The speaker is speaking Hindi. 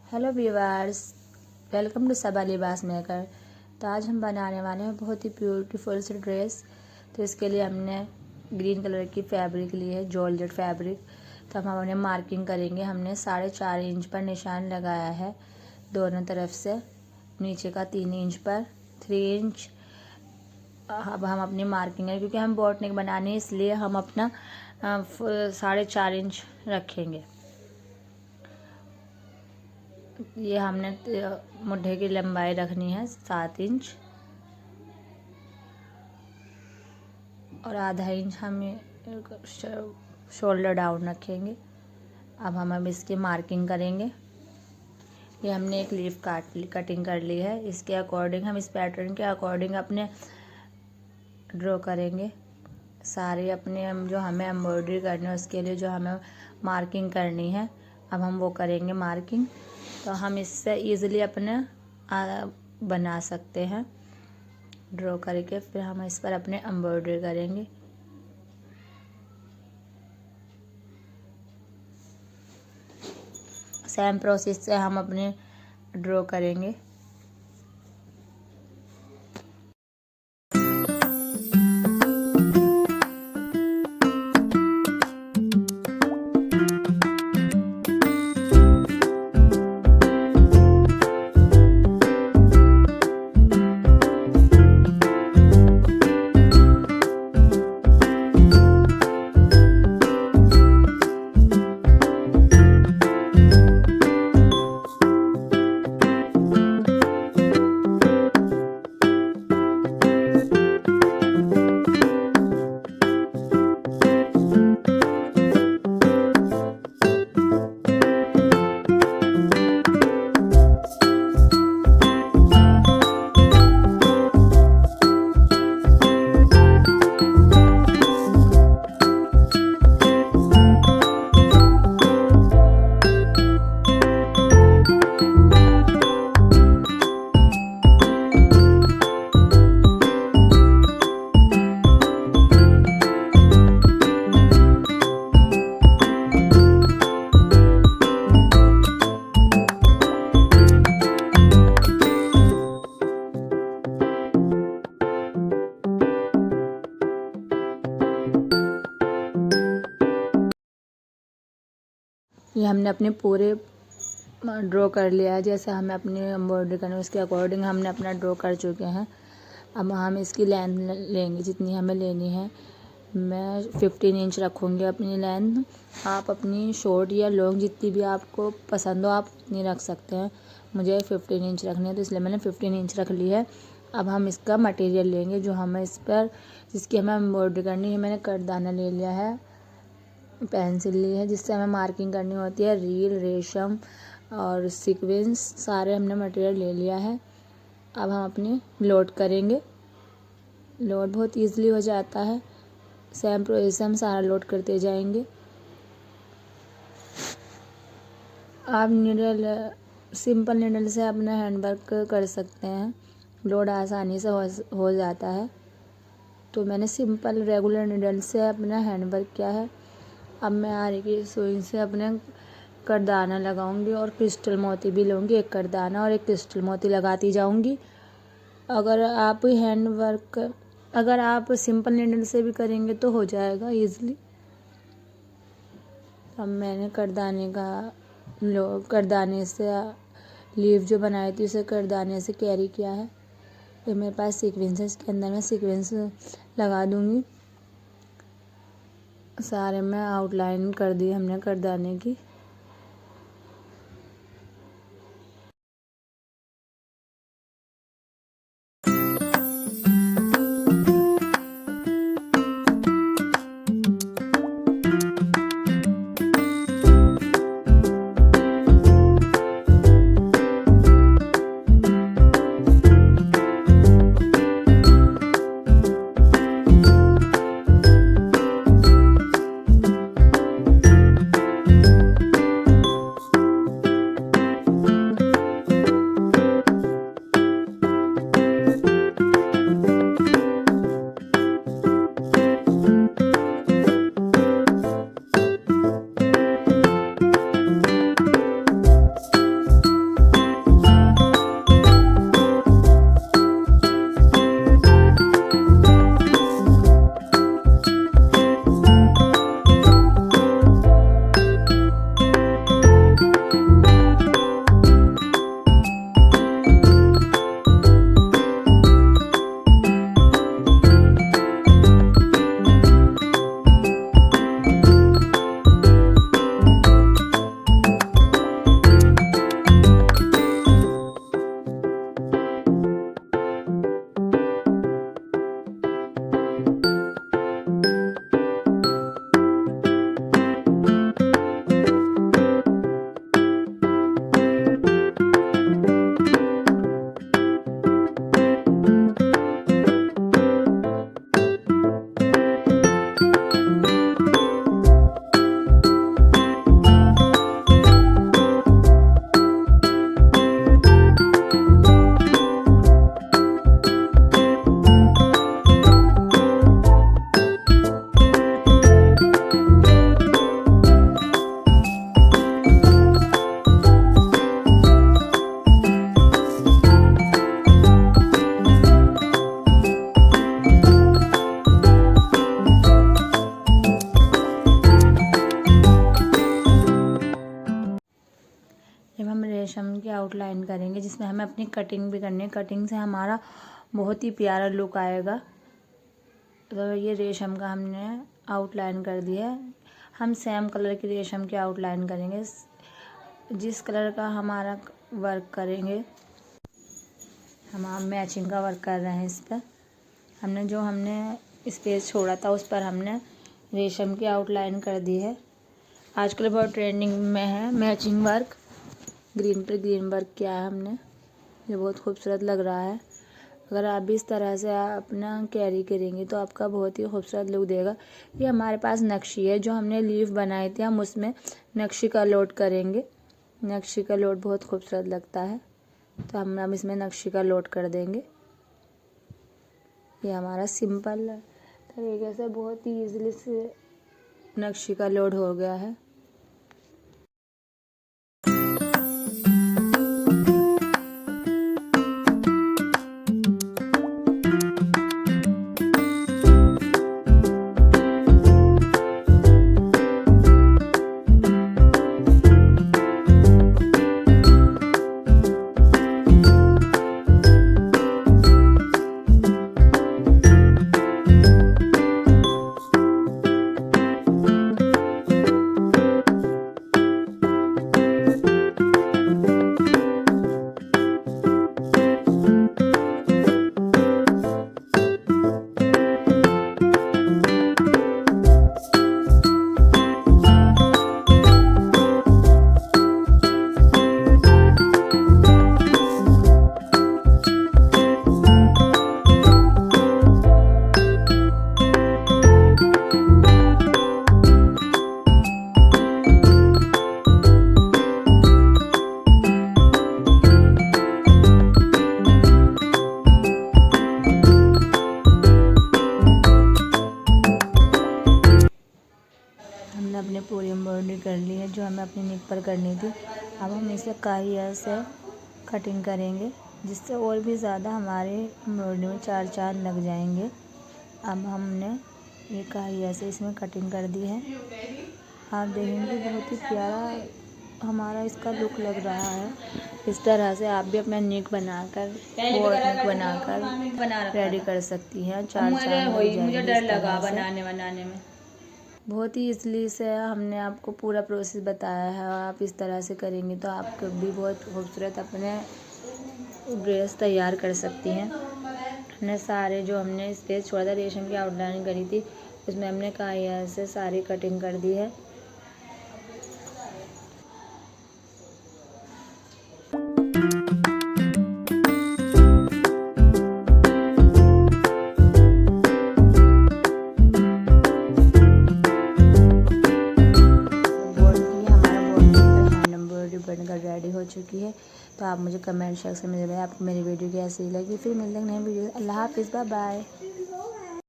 हेलो व्यूअर्स, वेलकम टू सबा लिबास मेकर। तो आज हम बनाने वाले हैं बहुत ही ब्यूटीफुल सी ड्रेस। तो इसके लिए हमने ग्रीन कलर की फैब्रिक ली है, जॉर्जेट फैब्रिक। तो हम अपने मार्किंग करेंगे। हमने 4.5 इंच पर निशान लगाया है दोनों तरफ से, नीचे का 3 इंच पर 3 इंच। अब हम अपनी मार्किंग है, क्योंकि हम बोट नेक बनाने हैं इसलिए हम अपना 4.5 इंच रखेंगे। ये हमने मुट्ठे की लंबाई रखनी है 7 इंच और आधा इंच हम शोल्डर डाउन रखेंगे। अब हम इसकी मार्किंग करेंगे। ये हमने एक लीफ कटिंग कर ली है। इसके अकॉर्डिंग हम इस पैटर्न के अकॉर्डिंग अपने ड्रॉ करेंगे। सारे अपने जो हमें एम्ब्रॉयडरी करनी है उसके लिए जो हमें मार्किंग करनी है, अब हम वो करेंगे मार्किंग। तो हम इससे इजीली अपने बना सकते हैं ड्रॉ करके। फिर हम इस पर अपने एम्ब्रॉयडरी करेंगे। सेम प्रोसेस से हम अपने ड्रॉ करेंगे। ये हमने अपने पूरे ड्रॉ कर लिया है। जैसे हमें अपनी एम्ब्रॉयडरी करनी है उसके अकॉर्डिंग हमने अपना ड्रॉ कर चुके हैं। अब हम इसकी लेंथ लेंगे जितनी हमें लेनी है। मैं 15 इंच रखूँगी अपनी लेंथ। आप अपनी शॉर्ट या लॉन्ग जितनी भी आपको पसंद हो आप उतनी रख सकते हैं। मुझे 15 इंच रखनी है तो इसलिए मैंने 15 इंच रख ली है। अब हम इसका मटेरियल लेंगे जो हमें इस पर जिसकी हमें एम्ब्रॉयडरी करनी है। मैंने कटदाना ले लिया है, पेंसिल ली है जिससे हमें मार्किंग करनी होती है। रील, रेशम और सीक्वेंस सारे हमने मटेरियल ले लिया है। अब हम अपनी लोड करेंगे। लोड बहुत इजीली हो जाता है। सेम प्रोसेस हम सारा लोड करते जाएंगे। आप सिंपल नीडल से अपना हैंडवर्क कर सकते हैं। लोड आसानी से हो जाता है। तो मैंने सिंपल रेगुलर नीडल से अपना हैंडवर्क किया है। अब मैं आरी की सुई से अपने करदाना लगाऊंगी और क्रिस्टल मोती भी लूँगी। एक करदाना और एक क्रिस्टल मोती लगाती जाऊंगी। अगर आप सिंपल नीडल से भी करेंगे तो हो जाएगा इजीली। अब मैंने करदाने से लीफ जो बनाई थी उसे करदाने से कैरी किया है। ये मेरे पास सीक्वेंस है, इसके अंदर मैं सीक्वेंस लगा दूंगी। सारे में आउटलाइन कर दी हमने करदाने की। जब हम रेशम की आउटलाइन करेंगे, जिसमें हमें अपनी कटिंग भी करनी है। कटिंग से हमारा बहुत ही प्यारा लुक आएगा। तो ये रेशम का हमने आउटलाइन कर दिया है। हम सेम कलर की रेशम की आउटलाइन करेंगे। जिस कलर का हमारा वर्क करेंगे, हम मैचिंग का वर्क कर रहे हैं। इस पर हमने स्पेस छोड़ा था, उस पर हमने रेशम की आउटलाइन कर दी है। आजकल बहुत ट्रेंडिंग में है मैचिंग वर्क। ग्रीन पर ग्रीन वर्क किया है हमने, ये बहुत खूबसूरत लग रहा है। अगर आप भी इस तरह से अपना कैरी करेंगे तो आपका बहुत ही खूबसूरत लुक देगा। ये हमारे पास नक्शी है, जो हमने लीफ बनाई थी, हम उसमें नक्शी का लोड करेंगे। नक्शी का लोड बहुत खूबसूरत लगता है, तो हम इसमें नक्शी का लोड कर देंगे। ये हमारा सिंपल तरीके से बहुत ही ईजिली से नक्शी का लोड हो गया है। हमने अपने पूरी एम्ब्रॉयडरी कर ली है, जो हमें अपनी नेक पर करनी थी। अब हम इसे काइया से कटिंग करेंगे, जिससे और भी ज़्यादा हमारे एम्ब्रॉयडरी में चार चांद लग जाएंगे। अब हमने ये काइया से इसमें कटिंग कर दी है। आप देखेंगे बहुत ही प्यारा हमारा इसका लुक लग रहा है। इस तरह से आप भी अपना नेक बनाकर रेडी कर सकती हैं। चार चांद मुझे डर लगा बनाने में। बहुत ही इसलिए से हमने आपको पूरा प्रोसेस बताया है, और आप इस तरह से करेंगे तो आप भी बहुत खूबसूरत अपने ड्रेस तैयार कर सकती हैं। हमने सारे जो हमने स्पेस छोड़ा था रेशम की आउटलाइन करी थी, उसमें हमने काइया से सारी कटिंग कर दी है। बनकर रेडी हो चुकी है। तो आप मुझे कमेंट सेक्शन में बताइए आपको मेरी वीडियो कैसी लगी। फिर मिलते हैं नई वीडियो। अल्लाह हाफिज़, बाय बाय।